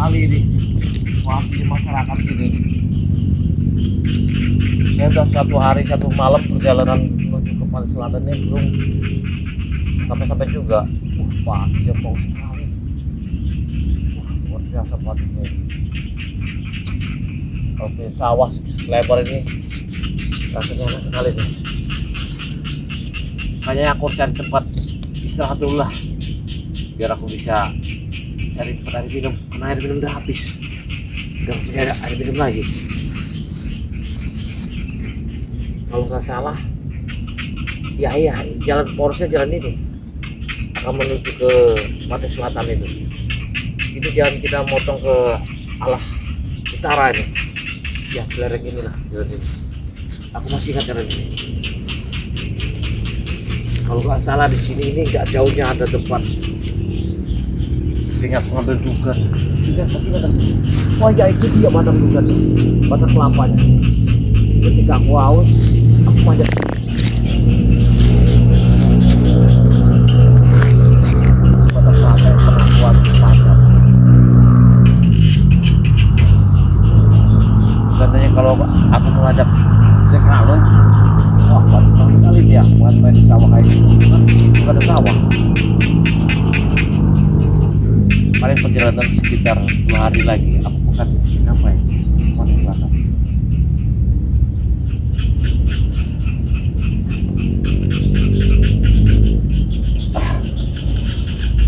sekali ini waktu masyarakat sini. Saya udah satu hari satu malam perjalanan menuju ke Pantai Selatan ini belum sampai juga. Pasinya bau sekali. Luar biasa pasinya. Kalau punya sawah lebar ini rasanya enak sekali nih. Makanya aku cari tempat istirahat dulu lah, biar aku bisa cari tempat air minum, karena air minum udah habis, udah punya air minum lagi. Kalau nggak salah, ya iya, jalan porosnya jalan ini akan menuju ke Pantai Selatan itu. Itu jalan kita motong ke arah utara ini, ya lereng inilah jalan ini. Aku masih ingat jalan ini. Kalau nggak salah di sini ini nggak jauhnya ada tempat sehingga pengambil dugan. Juga pasti ada. Wah ya itu dia batang dugan, batang kelapanya. Ketika aku haus, aku manjat. Batang kelapa yang pernah kuat panjang. Katanya kalau aku mengajak Jack Ralon, wah bagus sekali dia main di sawah kayak gitu. Kan di situ ada sawah. Paling perjalanan sekitar 2 hari lagi aku akan sampai Pantai Selatan.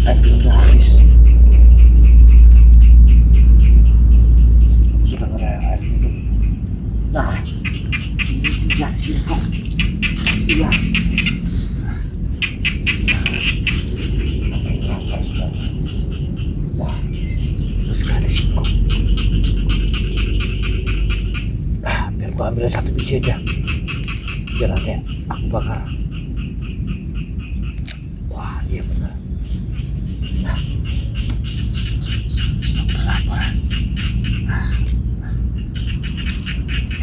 Air udah habis. Aku sudah nggak ada air minum. Nah, ini dia singkong. Iya. Wah, terus sekali singkong. Biar gua ambil satu biji aja. Biar nanti aku bakar. Wah, iya benar. Nah, aku lapar.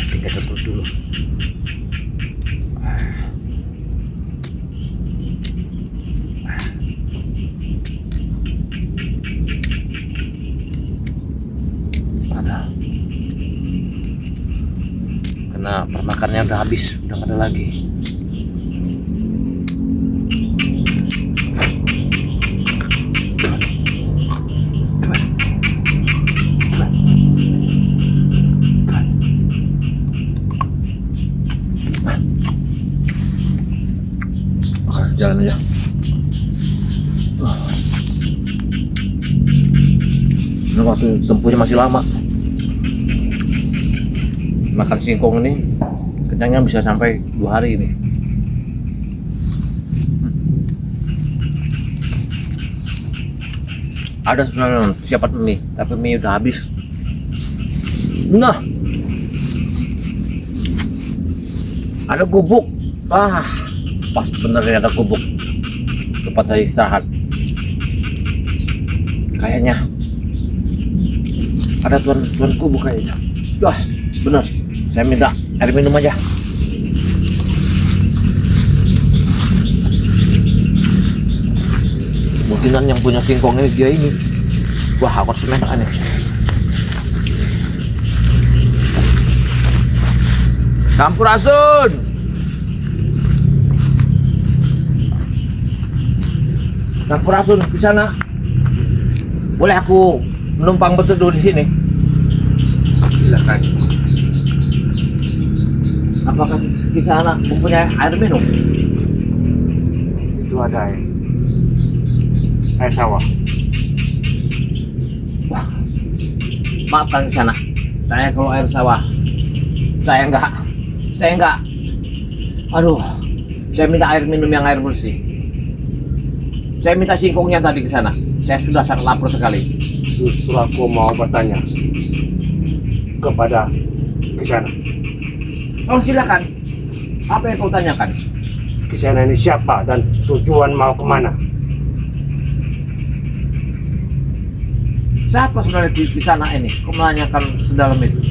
Tinggal tutup dulu. Karena permakannya udah habis, udah nggak ada lagi. Jalan aja. Ini waktu tempuhnya masih lama. Makan singkong ini kenyangnya bisa sampai 2 hari ini. Ada sebenarnya siapa mie, tapi mie udah habis. Nah, ada gubuk. Pas bener ini ada gubuk tempat saya istirahat. Kayaknya ada tuan gubuk kayaknya. Wah, bener. Saya minta air minum aja. Mungkinan yang punya singkong ini dia ini. Wah, aku harus minta nih. Sampurasun. Sampurasun di sana. Boleh aku menumpang berteduh di sini? Silakan. Apakah di sana mempunyai air minum? Itu ada air sawah. Wah, maafkan di sana. Saya kalau air sawah, saya enggak. Aduh, saya minta air minum yang air bersih. Saya minta singkongnya tadi ke sana. Saya sudah sangat lapar sekali. Justru aku mau bertanya kepada Kisana. Oh silakan. Apa yang kau tanyakan? Kisana ini siapa dan tujuan mau kemana? Siapa sebenarnya di sana ini? Kau menanyakan sedalam itu?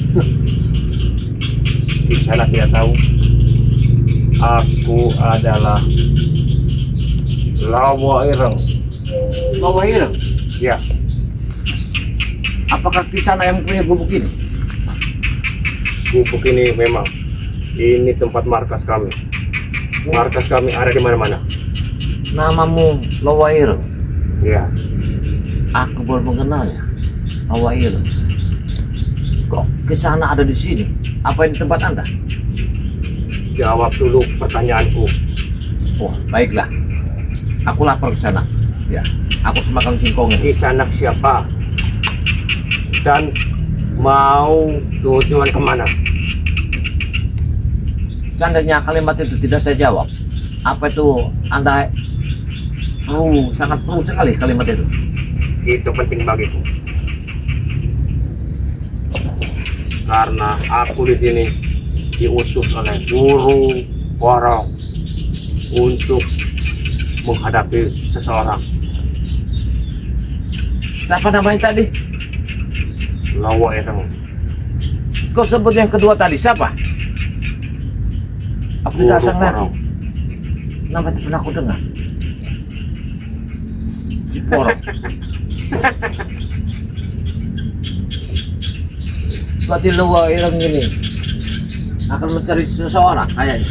Kisana tidak tahu. Aku adalah Lawa Ireng. Lawa Ireng? Ya. Apakah Kisana yang punya gubuk ini? Gubuk ini memang ini tempat markas kami. Markas kami ada di mana-mana. Namamu Lowair. Ya, Aku baru mengenalnya. Lowair. Kok Kisana ada di sini? Apa ini tempat Anda? jawab dulu pertanyaanku. Oh, baiklah. Aku lapor ke sana. Ya, aku semakan singkong ini. Kisanak siapa? Dan mau tujuan kemana? Seandainya kalimat itu tidak saya jawab, apa itu Anda sangat perlu sekali kalimat itu. Itu penting bagiku. Karena aku di sini diutus oleh guru Borong untuk menghadapi seseorang. Siapa namanya tadi? Lowaireng. Kau sebut yang kedua tadi, siapa? Aku Guru tidak asing lagi. Borong. Nama itu pernah aku dengar. Ciporong. Berarti Lowaireng ini akan mencari seseorang kayaknya.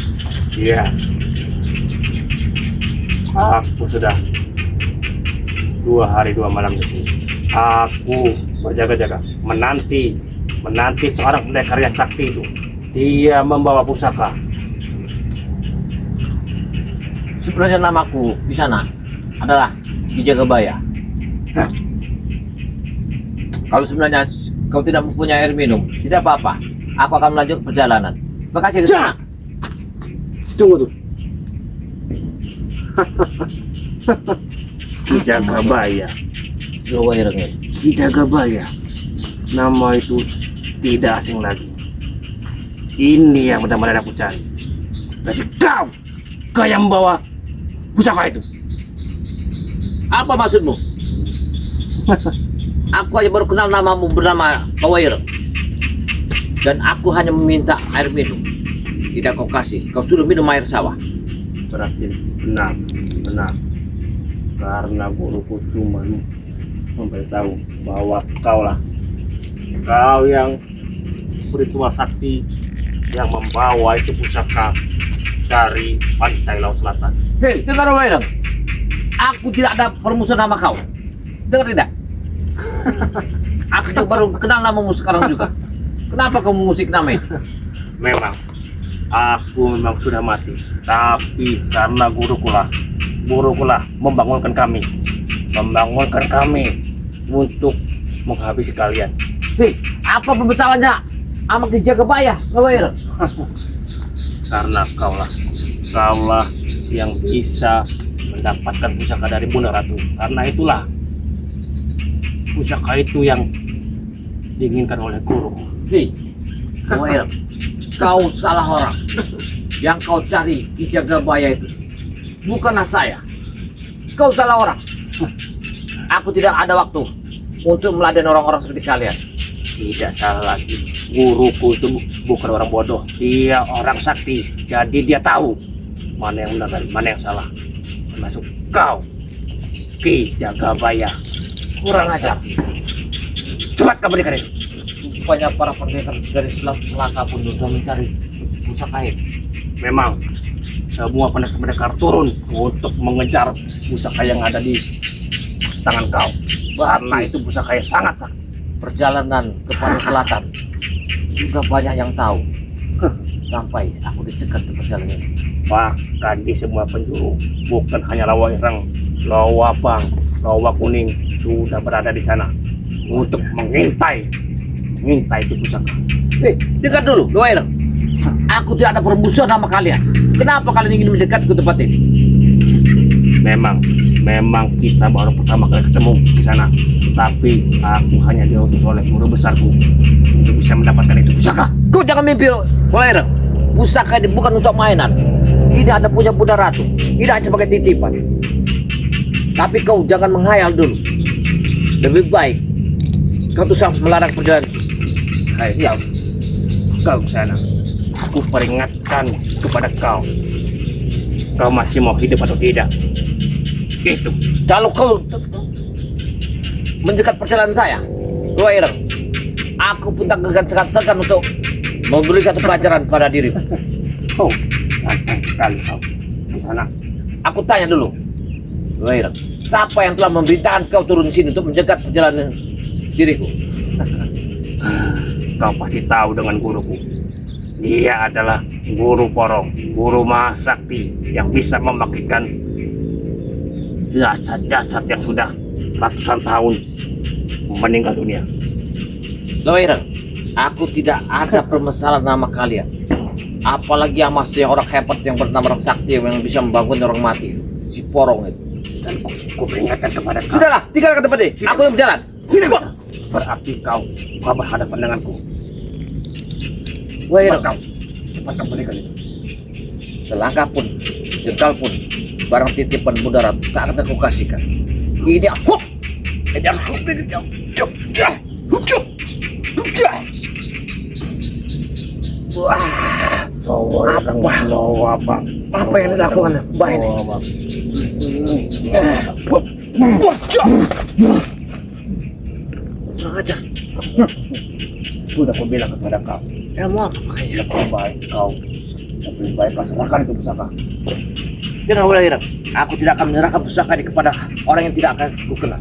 Iya. Aku sudah 2 hari 2 malam di sini. Aku berjaga-jaga menanti seorang pendekar yang sakti itu. Dia membawa pusaka. Sebenarnya namaku di sana adalah Kijagabaya. Kalau sebenarnya kau tidak mempunyai air minum, tidak apa-apa. Aku akan melanjut perjalanan. Makasih ke sana. Tunggu tuh. Kijagabaya. Lowaireng ini. Kijagabaya. Nama itu tidak asing lagi. Ini yang benar-benar aku cari. Jadi kau yang membawa pusaka itu. Apa maksudmu? Aku hanya baru kenal namamu bernama Lowaireng. Dan aku hanya meminta air minum. Tidak kau kasih. Kau suruh minum air sawah. Berarti benar. Karena guruku cuma memberitahu bahwa kau yang ritual sakti yang membawa itu pusaka dari pantai Laut Selatan. Hei, dengar Lowaireng. Aku tidak ada permusuhan sama kau. Dengar tidak? Aku juga baru kenal namamu sekarang juga. Kenapa kamu mengusik nama itu? Memang aku memang sudah mati, tapi karena guruku lah membangunkan kami untuk menghabisi kalian. Hei, apa permasalahannya sama Kijagabaya, Lowaireng? Karena kaulah yang bisa mendapatkan pusaka dari Bunda Ratu. Karena itulah pusaka itu yang diinginkan oleh guru. Hei, Lowaireng, kau salah orang. Yang kau cari Kijagabaya itu bukanlah saya. Kau salah orang. Aku tidak ada waktu untuk meladen orang-orang seperti kalian. Tidak salah lagi. Guruku itu bukan orang bodoh. Dia orang sakti. Jadi dia tahu mana yang benar dan mana yang salah. Termasuk kau, Kijagabaya. Kurang ajar. Cepat kamu dikarin. Rupanya para pendekar dari Selat Melaka pun sudah mencari pusaka itu. Memang semua pendekar turun untuk mengejar pusaka yang ada di tangan kau. Karena itu pusaka yang sangat sakti. Perjalanan ke pantai selatan juga banyak yang tahu. Sampai aku dicegat di perjalanan ini. Bahkan di semua penjuru, bukan hanya Lowaireng, Lowabang, Lowa Kuning sudah berada di sana untuk mengintai itu pusaka. Hei, dengar dulu, Lowaireng. Aku tidak ada permusuhan sama kalian. Kenapa kalian ingin mendekat ke tempat ini? Memang kita baru pertama kali ketemu di sana. Tapi aku hanya diutus oleh guru besarku untuk bisa mendapatkan itu pusaka. Kau jangan mimpi, Lowaireng. Pusaka ini bukan untuk mainan. Ini ada punya Bunda Ratu. Ini hanya sebagai titipan. Tapi kau jangan menghayal dulu. Lebih baik kau tuh melarang perjalanan. Hai, ya, kau ke sana. Aku peringatkan kepada kau. Kau masih mau hidup atau tidak? Itu. Kalau kau mendekat perjalanan saya, Dua Ireng, aku pun tak segan-segan untuk memberi satu pelajaran pada dirimu. Oh, ganteng sekali kau. Di sana. Aku tanya dulu, Dua Ireng, siapa yang telah memerintahkan kau turun di sini untuk menjegat perjalanan diriku? Kau pasti tahu dengan guruku. Dia adalah guru Porong, guru Mahasakti yang bisa membangkitkan jasad-jasad yang sudah ratusan tahun meninggal dunia. Dua Ireng, aku tidak ada permasalahan nama kalian. Apalagi yang masih orang hebat yang bernama orang sakti yang bisa membangun orang mati, si Porong itu. Dan ku peringatkan kepada kau. Sudahlah, tinggalkan tempat ini. Aku yang berjalan. Tidak bisa. Berarti kau berhadapan denganku. Dua Ireng, Cepat kau. Cepat kau berikan itu. selangkah pun, sejengkal pun, barang titipan mudarat tak akan aku kasihkan. Ini aku. Ini harus aku berikan. Wah, apa yang dilakukan Mbah ini? Kurang ajar. Sudah aku bilang kepada kau. Ilmu apa makanya? Lebih baik kau. Lebih baik kau serahkan itu pusaka. Jangan ulang Ireng. Aku tidak akan menyerahkan pusaka ini kepada orang yang tidak akan ku kenal.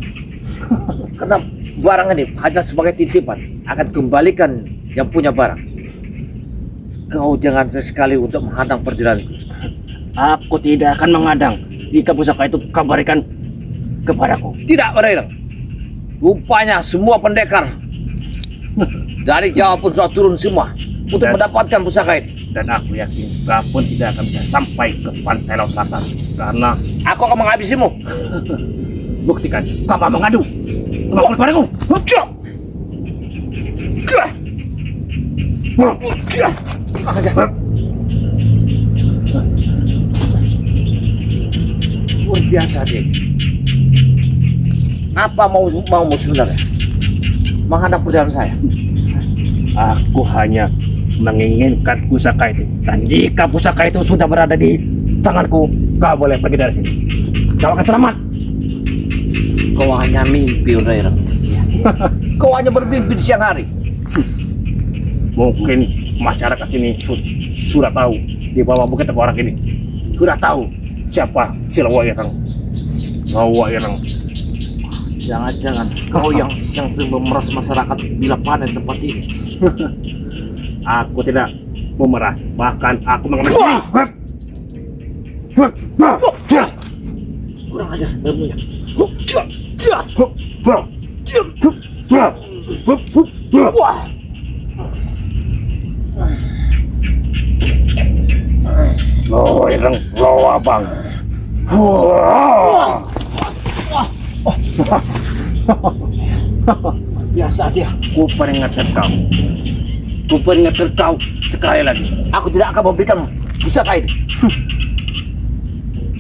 Karena barang ini hanya sebagai titipan, akan kembalikan yang punya barang. Kau jangan sesekali untuk menghadang perjalananku. Aku tidak akan mengadang jika pusaka itu kau berikan kepadaku. Tidak, Ireng. Rupanya semua pendekar dari Jawa pun sudah turun semua untuk mendapatkan pusaka ini. Dan aku yakin kau pun tidak akan bisa sampai ke pantai Laut Selatan karena Aku akan menghabisimu. buktikan kau mau mengadu kemampuan padaku. Luar biasa dia. Apa mau sebenarnya? Menghadap perjalanan saya. Aku hanya menginginkan pusaka itu. Dan jika pusaka itu sudah berada di tanganku, kau boleh pergi dari sini. Kau akan selamat. Kau hanya mimpi, Ireng. Kau hanya bermimpi di siang hari. Mungkin masyarakat ini sudah tahu di bawah bukit Teguh Orang ini. Sudah tahu siapa Silawa Ireng. Lawa Ireng. Jangan-jangan kau yang sering memeras masyarakat bila panen tempat ini. Aku tidak memeras, bahkan aku mengambil diri. Kurang ajar ilmunya. Wah. Lawa Ireng, Lawa Bang. Biasa dia. Ku peringatkan kau. Ku peringatkan kau sekali lagi. Aku tidak akan memberikan pusaka ini.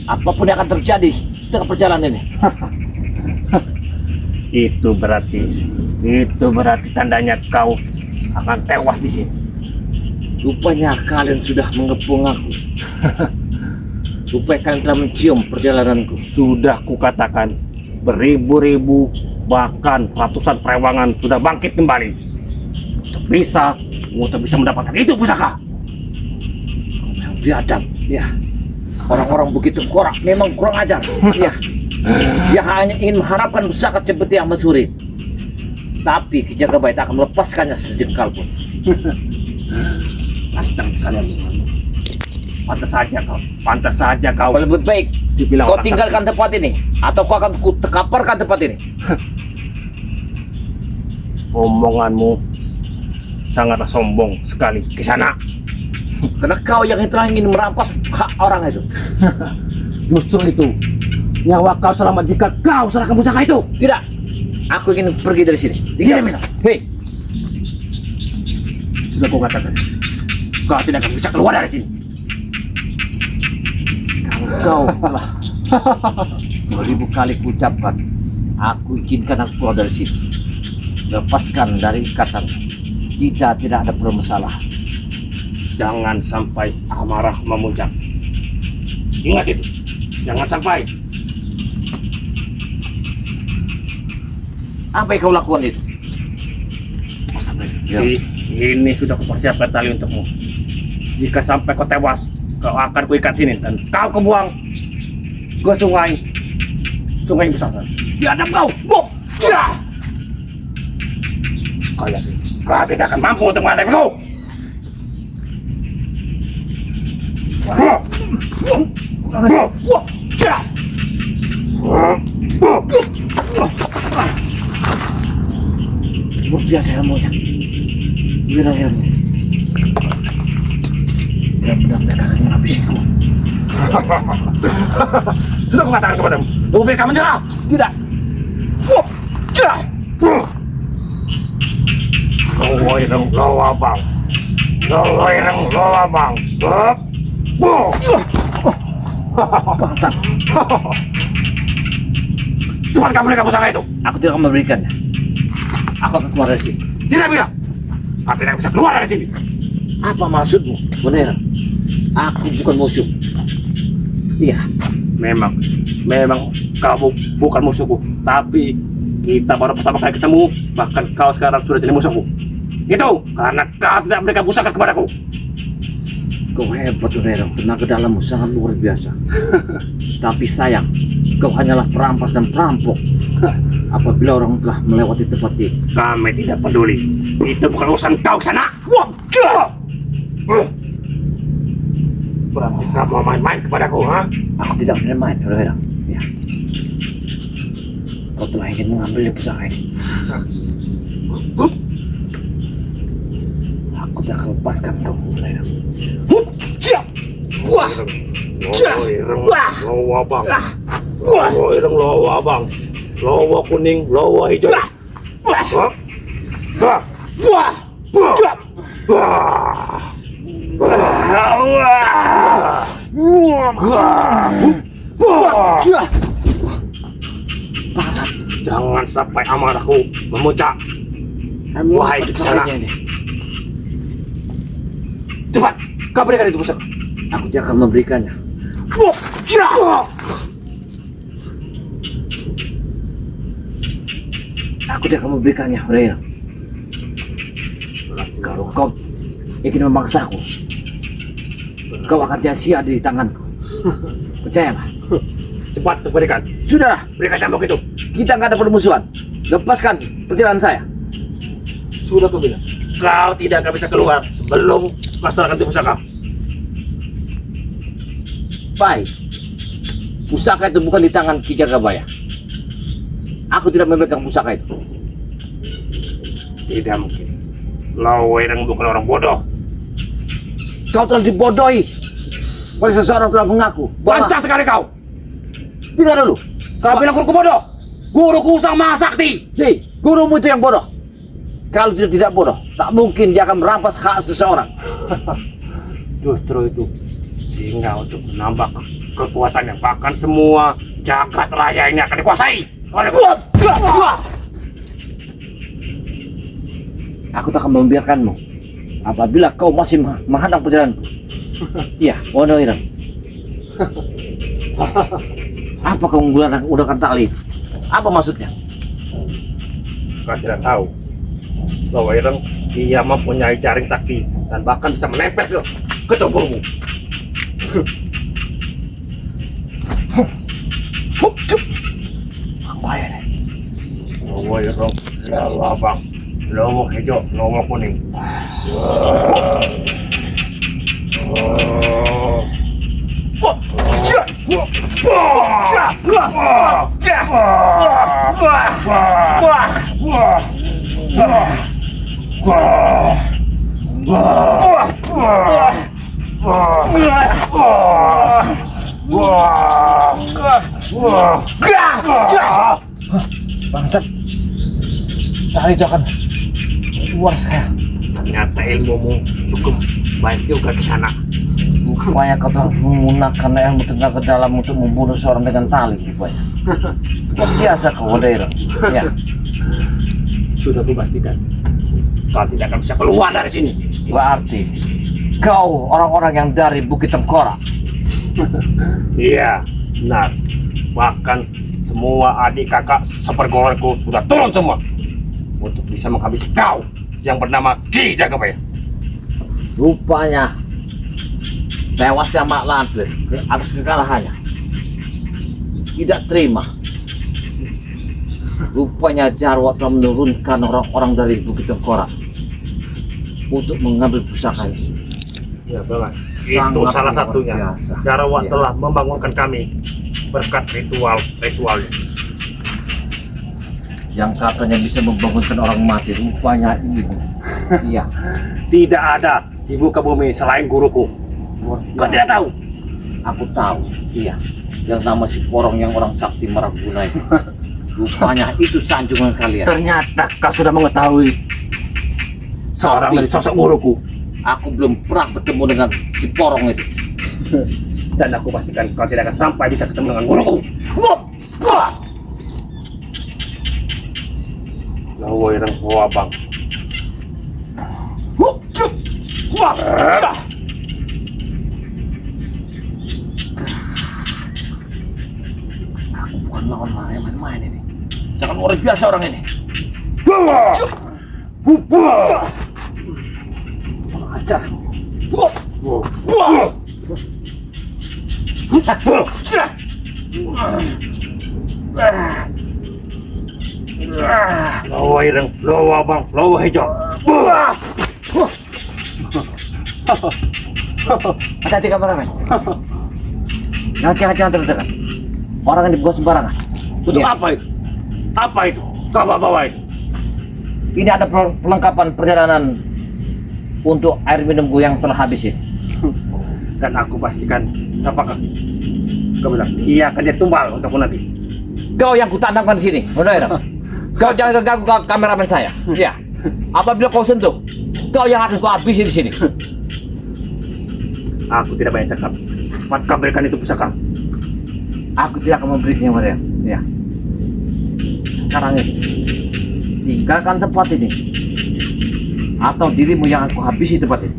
Apapun yang akan terjadi dengan perjalanan ini. Itu berarti tandanya kau akan tewas di sini. Rupanya kalian sudah mengepung aku. Rupanya kalian telah mencium perjalananku. Sudah kukatakan beribu-ribu bahkan ratusan perewangan sudah bangkit kembali untuk bisa mendapatkan itu pusaka. Yang biadab, ya. Orang-orang begitu korak memang kurang ajar. Ya. Dia hanya ingin mengharapkan pusaka seperti yang Mesuri. Tapi Ki Jagabait akan melepaskannya sejengkal pun. Lancang sekalian. Pantas saja kau. Lebih baik dibilang kau orang tinggalkan tempat ini, atau kau akan kaparkan tempat ini. Omonganmu sangatlah sombong sekali ke sana. Karena kau yang telah ingin merampas hak orang itu. Justru itu nyawa kau selamat jika kau serahkan pusaka itu. Tidak, aku ingin pergi dari sini. Tidak bisa. Hei, Sudah kau katakan, kau tidak akan bisa keluar dari sini. kau telah beribu kali kuucapkan, aku izinkan aku keluar dari sini. Lepaskan dari ikatan. Kita tidak ada permasalahan. Jangan sampai amarah memuncak. Ingat itu. Jangan sampai. Apa yang kau lakukan itu? Ya. Ini sudah kupersiapkan tali untukmu. Jika sampai kau tewas, kau akan kuikat sini dan kau kebuang ke sungai yang besar. Biadab kau. Buk. Ya. Kau tidak akan mampu untuk menghadapiku. Luar biasa ilmunya. Wirang-wirang. Dia benar-benar akan menghabisiku. Sudah kukatakan kepadamu, lebih baik kamu menyerah. Tidak. Loireng lawabang. Loireng lawabang. Bangsat. Cepat kamu berikan pusaka itu. Aku tidak akan memberikannya. Aku akan keluar dari sini. Tidak bisa. Kau tidak bisa keluar dari sini. Apa maksudmu, Bonera? Aku bukan musuh. Iya. Memang kamu bukan musuhku. Tapi kita baru pertama kali ketemu. Bahkan kau sekarang sudah jadi musuhku. Itu karena kau tidak memberikan pusaka kepadaku. Kau hebat, Bonera. Tenaga dalammu sangat luar biasa. Tapi sayang, kau hanyalah perampas dan perampok. Apabila orang telah melewati tempat ini, Kami tidak peduli. Itu bukan urusan kau ke sana. Berarti kamu main-main kepadaku, ha? aku tidak main-main, Bonera. Ya. Kau telah ingin mengambil pusaka ini. Aku tidak akan lepaskan kau, Bonera. Loireng lawabang. Loireng lawabang. Lawa kuning, lawa hijau. Bangsat. Jangan sampai amarahku memuncak. Wahai Kisanak. Cepat, kau berikan itu pusaka. Aku tidak akan memberikannya. Aku tidak akan memberikannya, Bonera. Kalau kau ingin memaksaku, kau akan sia-sia di tanganku. Percayalah. Cepat untuk berikan. Sudahlah, Berikan cambuk itu. kita nggak ada permusuhan. Lepaskan perjalanan saya. Sudah kau bilang. Kau tidak akan bisa keluar sebelum kau serahkan itu pusaka. Baik. Pusaka itu bukan di tangan Ki Jagabaya. Aku tidak memegang pusaka itu. Tidak mungkin. Loireng bukan orang bodoh. Kau telah dibodohi oleh seseorang telah mengaku bahwa... Bancah sekali kau. Tidak dulu. Kau bilang guruku bodoh. Guruku sang maha sakti. Hei, gurumu itu yang bodoh. Kalau dia tidak bodoh, tak mungkin dia akan merampas hak seseorang. Justru itu sehingga untuk menambah kekuatannya, bahkan semua jagat raya ini akan dikuasai oleh Aku tak akan membiarkanmu apabila kau masih menghadang perjalananku. Iya, Wonoireng. Apa kau menggunakan tali? Apa maksudnya? Kau tidak tahu bahwa Ireng dia mempunyai jaring sakti dan bahkan bisa menempel ke tubuhmu. Bahaya nih. Lawa Ireng, lawa abang, lawa hijau, lawa kuning. Bangsat. Tali itu akan keluar saya. Ternyata ilmumu cukup baik juga di sana. Rupanya kau telah menggunakan ilmu tenaga dalam untuk membunuh seorang dengan tali, rupanya. Biasa kau, Wonoireng. Ya. Sudah kupastikan kau tidak akan bisa keluar dari sini. Berarti kau orang-orang yang dari Bukit Tengkorak. Iya, benar. Bahkan semua adik kakak sepergolonganku sudah turun semua untuk bisa menghabisi kau. yang bernama Ki Jagabaya. Rupanya tewasnya Mak Lampir atas kekalahannya tidak terima. Rupanya Jarwo telah menurunkan orang-orang dari Bukit Tengkorak untuk mengambil pusakanya. Ya banget. Itu Sangat salah luar satunya. biasa. Jarwo Iya. telah membangunkan kami berkat ritualnya. Yang katanya bisa membangunkan orang mati, rupanya ini. Iya. Tidak ada di muka bumi selain guruku. Kau tidak tahu? Aku tahu. Iya. Yang nama si Porong yang orang sakti Maraguna itu. Rupanya itu sanjungan kalian. Ternyata kau sudah mengetahui seorang Tapi- dari sosok guruku. Aku belum pernah bertemu dengan si Porong itu. Dan aku pastikan kau tidak akan sampai bisa ketemu dengan guruku. Wah! Wah! Lawa yang wabang. Wah! Aku bukan lawan yang main-main ini. Jangan luar biasa orang ini. Ajar. Lawa ireng, lawa bang, lawa hijau. Hati-hati kameramen. Jangan terus dekat. Orang yang dibuka sembarangan. Untuk Iya. apa itu? Apa itu? Kau bawa itu? Ini ada perlengkapan perjalanan untuk air minumku yang telah habis ini. Dan aku pastikan, siapakah? Kau bilang, iya akan jadi tumbal untukmu nanti. Kau yang kutandangkan di sini, Munaira. Kau jangan ganggu kameramen saya. Ya. Apabila kau sentuh, kau yang akan kau habisi di sini. Aku tidak banyak cakap. Cepat kau berikan itu pusaka. Aku tidak akan memberinya pada ya. Sekarang ini, tinggalkan tempat ini. Atau dirimu yang aku habisi tempat ini.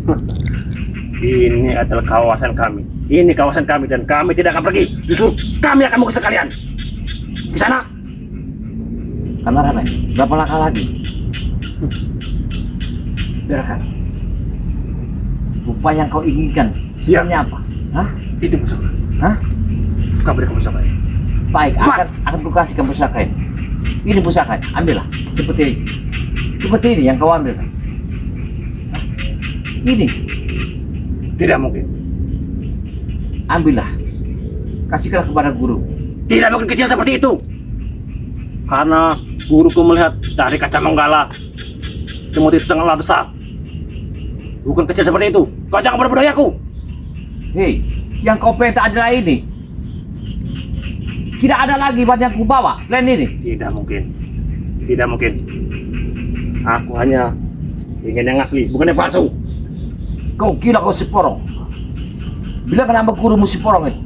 Ini adalah kawasan kami. Ini kawasan kami dan kami tidak akan pergi. Justru kami akan mengusir kalian. Di sana. Kameramen, berapa langkah lagi? Biarkan. Rupa yang kau inginkan, Iya. sebenarnya apa? Hah? Itu pusaka. Hah? Kau berikan pusaka ini. Baik, Cepat. akan ku kasihkan pusaka ini. Ini pusaka, ambillah. Seperti ini. Seperti ini yang kau ambil. Hah? Ini, Tidak mungkin. ambillah. Kasihkanlah kepada guru. Tidak mungkin kecil seperti itu. Karena guruku melihat dari kaca menggala. Cemut itu sangatlah besar. Bukan kecil seperti itu. Kau jangan berbodohi aku. Hei, yang kau minta adalah ini. Tidak ada lagi yang ku bawa selain ini. Tidak mungkin. Tidak mungkin. Aku hanya ingin yang asli, bukan yang palsu. Kau gila kau si Porong. Bila nama gurumu si Porong itu.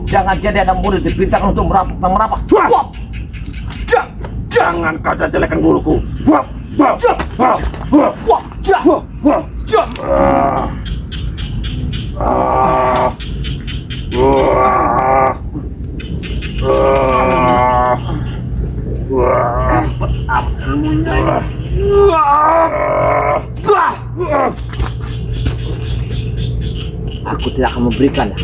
Jangan jadi anak murid diperintahkan untuk merapak. Wah! Jangan kau jelekkan guruku. Wah! Wah! Wah! Wah! Wah, jah. Wah! Wah! Ah! Ah! Wah! Ah! Wah! Wah! Aku tidak akan memberikannya.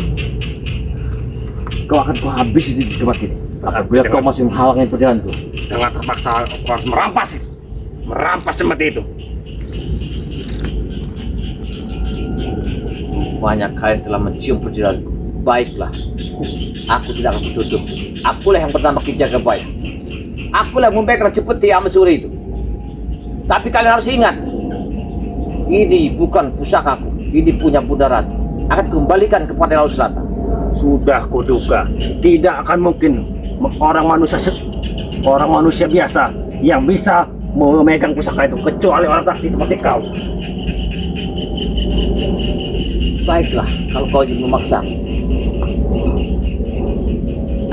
Kau akan kau habis di tempat ini. Apabila kau masih menghalangi perjalananku. Dengan terpaksa kau harus merampas itu. Merampas seperti itu. Banyak kalian telah mencium perjalananku. Baiklah. Aku tidak akan bertutup. Akulah yang bernama Ki Jagabaya. Akulah yang membekar Cepeti Amesuri itu. Tapi kalian harus ingat. Ini bukan pusakaku. Ini punya Bunda Ratu. Akan kembalikan kepada Laut Selatan. Sudah kuduga, tidak akan mungkin orang manusia biasa yang bisa memegang pusaka itu kecuali orang sakti seperti kau. Baiklah, kalau kau ingin memaksa,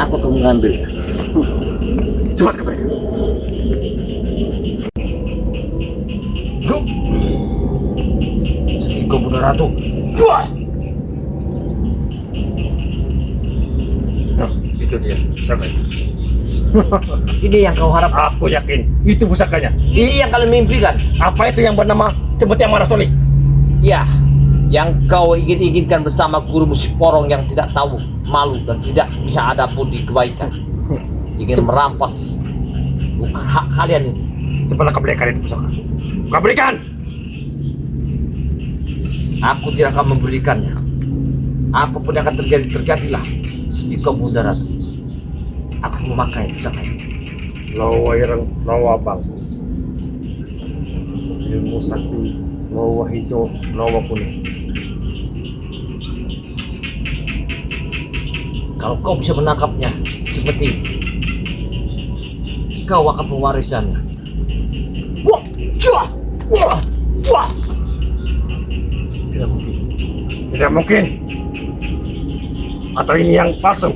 aku akan mengambil. Cepat ke mereka. Kau Bunda Ratu. Wah! Nah, itu dia, siapa itu? Ini yang kau harap. Aku yakin itu pusakanya. Ini yang kalian mimpikan. Apa itu yang bernama Cempeti Yang Marasoli? Ya, yang kau ingin-inginkan bersama guru musik porong yang tidak tahu malu dan tidak bisa ada pun di kebaikan. Ingin merampas bukan hak kalian ini. Cepatlah kau berikan itu pusaka. Kau berikan. Aku tidak akan memberikannya. Apapun yang akan terjadi, terjadilah. Sedih kau Bunda Ratu. Aku memakai pusaka ini. Lawa ireng, lawa bang. Ilmu sakti, lawa hijau, lawa kuning. Kalau kau bisa menangkapnya, seperti kau akan pewarisannya. Wah, wah, wah, wah. Tidak mungkin. Tidak mungkin. Atau ini yang palsu?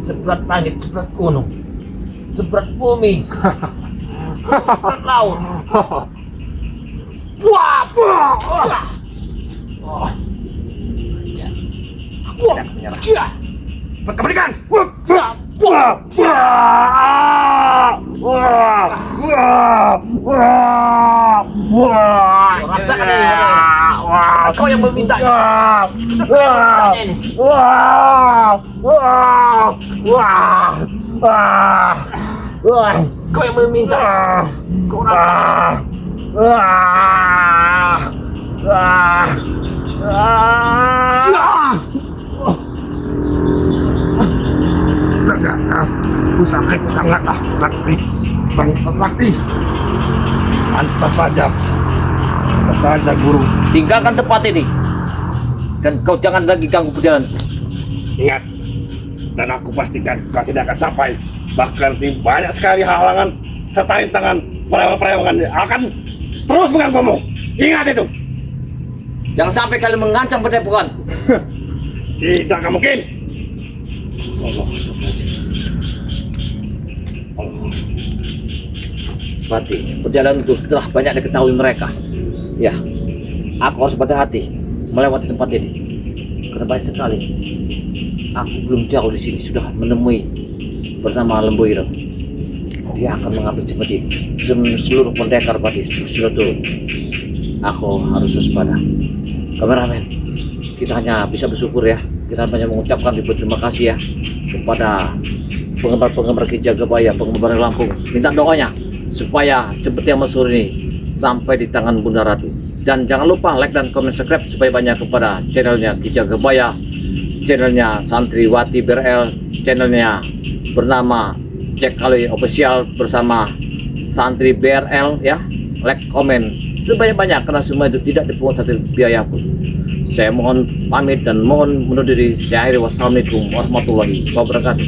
Seberat langit, seberat gunung, seberat bumi, seberat laut. Wah, wah, wah. Wah, ya. Cepat kau berikan. Wah, wah, rasakan ini. Kau yang meminta. Ini. Kau yang meminta. Kau rasakan. Ternyata pusaka itu sangatlah sakti, sangat sakti. Pantas saja guru. Tinggalkan tempat ini. Dan kau jangan lagi ganggu perjalanan. Ingat, dan aku pastikan kau tidak akan sampai. Bahkan banyak sekali halangan serta rintangan perewangan akan terus mengganggumu. Ingat itu. Jangan sampai kalian mengancam padepokan. Tidak akan mungkin. Pati, perjalanan itu setelah banyak diketahui mereka. Ya, aku harus berhati-hati melewati tempat ini. Karena banyak sekali. Aku belum jauh di sini sudah menemui bernama Lembu Ireng. Dia akan mengambil seperti seluruh pendekar Pati sudah turun. Aku harus waspada. Kameramen, kita hanya bisa bersyukur ya. Kita hanya mengucapkan terima kasih ya kepada penggemar-penggemar Ki Jagabaya, penggemar Lampung. Minta doanya supaya Cempeti Yang Masyhur ini sampai di tangan Bunda Ratu. Dan jangan lupa like dan komen subscribe supaya banyak kepada channelnya Ki Jagabaya, channelnya Santriwati BRL, channelnya bernama Cek Kali Official bersama Santri BRL ya. Like, komen sebanyak-banyak karena semua itu tidak dipungut satu biaya pun. Saya mohon pamit dan mohon undur diri. Saya akhiri. Wassalamualaikum warahmatullahi wabarakatuh.